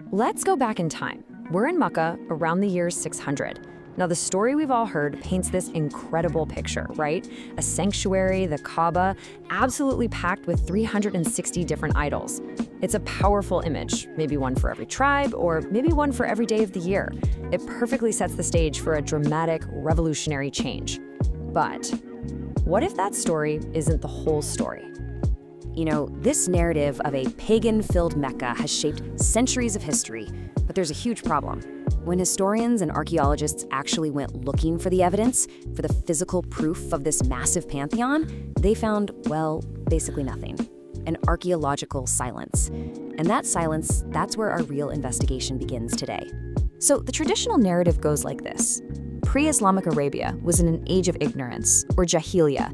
Let's go back in time. We're in Mecca around the year 600. Now, the story we've all heard paints this incredible picture, right? A sanctuary, the Kaaba, absolutely packed with 360 different idols. It's a powerful image, maybe one for every tribe, or maybe one for every day of the year. It perfectly sets the stage for a dramatic, revolutionary change. But what if that story isn't the whole story? You know, this narrative of a pagan-filled Mecca has shaped centuries of history, but there's a huge problem. When historians and archaeologists actually went looking for the evidence, for the physical proof of this massive pantheon, they found, well, basically nothing. An archaeological silence. And that silence, that's where our real investigation begins today. So the traditional narrative goes like this. Pre-Islamic Arabia was in an age of ignorance, or Jahiliyya,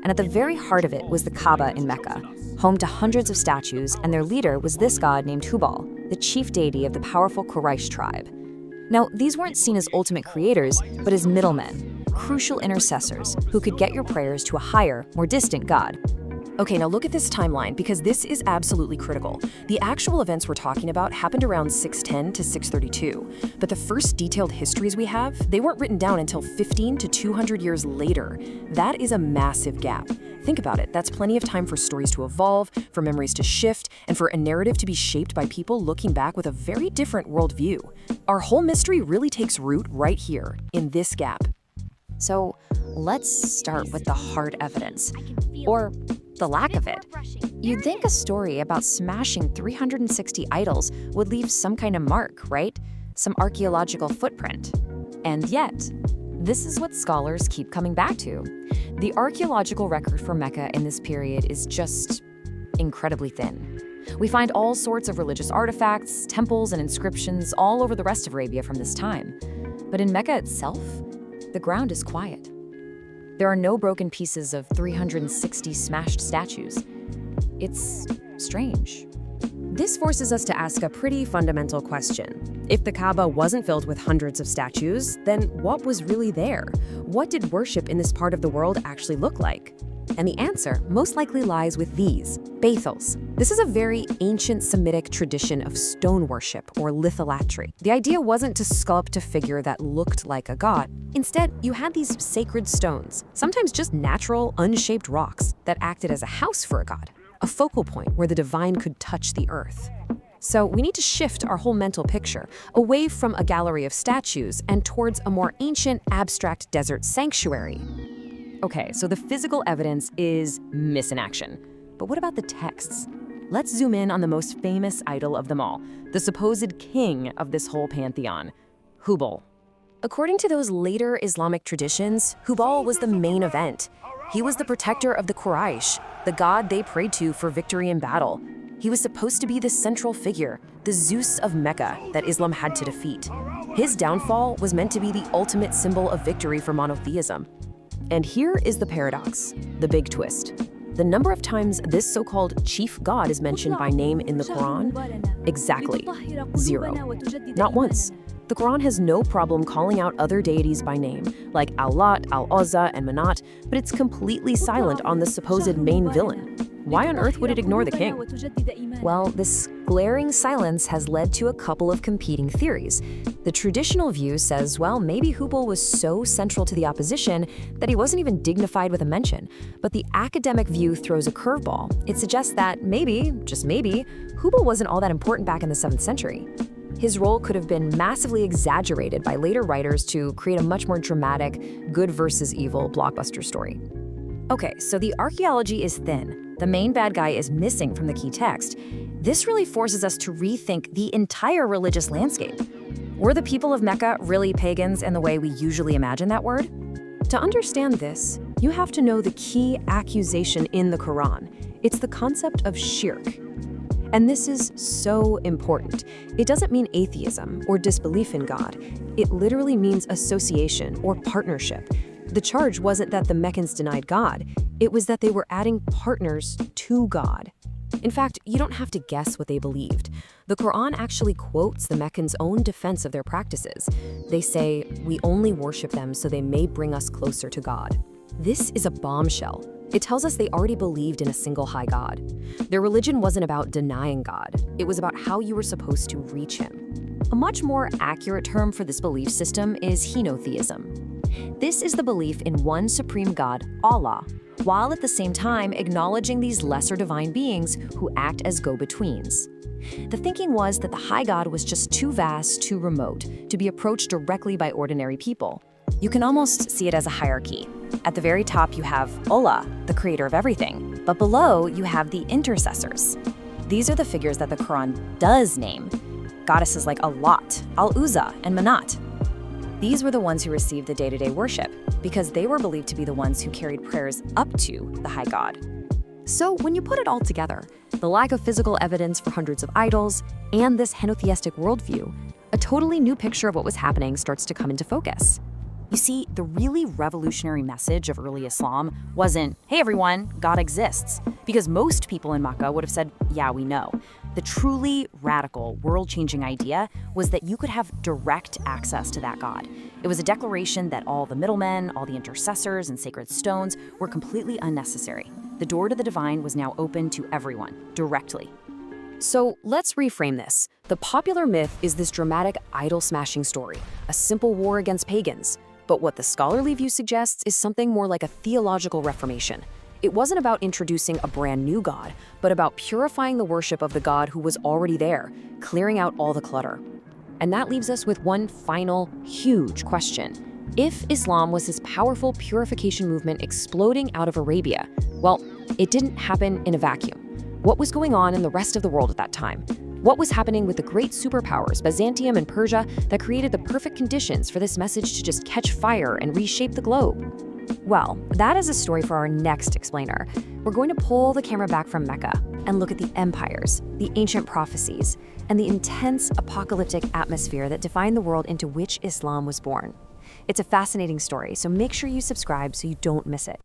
and at the very heart of it was the Kaaba in Mecca, home to hundreds of statues, and their leader was this god named Hubal, the chief deity of the powerful Quraysh tribe. Now, these weren't seen as ultimate creators, but as middlemen, crucial intercessors who could get your prayers to a higher, more distant god. Okay, now look at this timeline, because this is absolutely critical. The actual events we're talking about happened around 610 to 632, but the first detailed histories we have, they weren't written down until 15 to 200 years later. That is a massive gap. Think about it, that's plenty of time for stories to evolve, for memories to shift, and for a narrative to be shaped by people looking back with a very different worldview. Our whole mystery really takes root right here, in this gap. So let's start with the hard evidence, or the lack of it. You'd think a story about smashing 360 idols would leave some kind of mark, right? Some archaeological footprint. And yet, this is what scholars keep coming back to. The archaeological record for Mecca in this period is just incredibly thin. We find all sorts of religious artifacts, temples, and inscriptions all over the rest of Arabia from this time. But in Mecca itself, the ground is quiet. There are no broken pieces of 360 smashed statues. It's strange. This forces us to ask a pretty fundamental question. If the Kaaba wasn't filled with hundreds of statues, then what was really there? What did worship in this part of the world actually look like? And the answer most likely lies with these, Bethels. This is a very ancient Semitic tradition of stone worship, or litholatry. The idea wasn't to sculpt a figure that looked like a god. Instead, you had these sacred stones, sometimes just natural, unshaped rocks, that acted as a house for a god, a focal point where the divine could touch the earth. So we need to shift our whole mental picture away from a gallery of statues and towards a more ancient, abstract desert sanctuary. Okay, so the physical evidence is myths in action. But what about the texts? Let's zoom in on the most famous idol of them all, the supposed king of this whole pantheon, Hubal. According to those later Islamic traditions, Hubal was the main event. He was the protector of the Quraysh, the god they prayed to for victory in battle. He was supposed to be the central figure, the Zeus of Mecca that Islam had to defeat. His downfall was meant to be the ultimate symbol of victory for monotheism. And here is the paradox, the big twist. The number of times this so-called chief god is mentioned by name in the Quran? Exactly 0. Not once. The Quran has no problem calling out other deities by name, like Al-Lat, Al-Uzza, and Manat, but it's completely silent on the supposed main villain. Why on earth would it ignore the king? Well, this glaring silence has led to a couple of competing theories. The traditional view says, well, maybe Hubal was so central to the opposition that he wasn't even dignified with a mention. But the academic view throws a curveball. It suggests that maybe, just maybe, Hubal wasn't all that important back in the 7th century. His role could have been massively exaggerated by later writers to create a much more dramatic, good versus evil blockbuster story. Okay, so the archaeology is thin. The main bad guy is missing from the key text. This really forces us to rethink the entire religious landscape. Were the people of Mecca really pagans in the way we usually imagine that word? To understand this, you have to know the key accusation in the Quran. It's the concept of shirk. And this is so important. It doesn't mean atheism or disbelief in God. It literally means association or partnership. The charge wasn't that the Meccans denied God, it was that they were adding partners to God. In fact, you don't have to guess what they believed. The Quran actually quotes the Meccans' own defense of their practices. They say, "We only worship them so they may bring us closer to God." This is a bombshell. It tells us they already believed in a single high God. Their religion wasn't about denying God. It was about how you were supposed to reach him. A much more accurate term for this belief system is henotheism. This is the belief in one supreme God, Allah, while at the same time acknowledging these lesser divine beings who act as go-betweens. The thinking was that the high God was just too vast, too remote, to be approached directly by ordinary people. You can almost see it as a hierarchy. At the very top, you have Allah, the creator of everything, but below, you have the intercessors. These are the figures that the Quran does name. Goddesses like Allat, Al-Uzza, and Manat. These were the ones who received the day-to-day worship, because they were believed to be the ones who carried prayers up to the high God. So when you put it all together, the lack of physical evidence for hundreds of idols, and this henotheistic worldview, a totally new picture of what was happening starts to come into focus. You see, the really revolutionary message of early Islam wasn't, hey everyone, God exists, because most people in Mecca would have said, yeah, we know. The truly radical, world-changing idea was that you could have direct access to that God. It was a declaration that all the middlemen, all the intercessors, and sacred stones were completely unnecessary. The door to the divine was now open to everyone, directly. So let's reframe this. The popular myth is this dramatic idol-smashing story, a simple war against pagans. But what the scholarly view suggests is something more like a theological reformation. It wasn't about introducing a brand new God, but about purifying the worship of the God who was already there, clearing out all the clutter. And that leaves us with one final, huge question. If Islam was this powerful purification movement exploding out of Arabia, well, it didn't happen in a vacuum. What was going on in the rest of the world at that time? What was happening with the great superpowers, Byzantium and Persia, that created the perfect conditions for this message to just catch fire and reshape the globe? Well, that is a story for our next explainer. We're going to pull the camera back from Mecca and look at the empires, the ancient prophecies, and the intense apocalyptic atmosphere that defined the world into which Islam was born. It's a fascinating story, so make sure you subscribe so you don't miss it.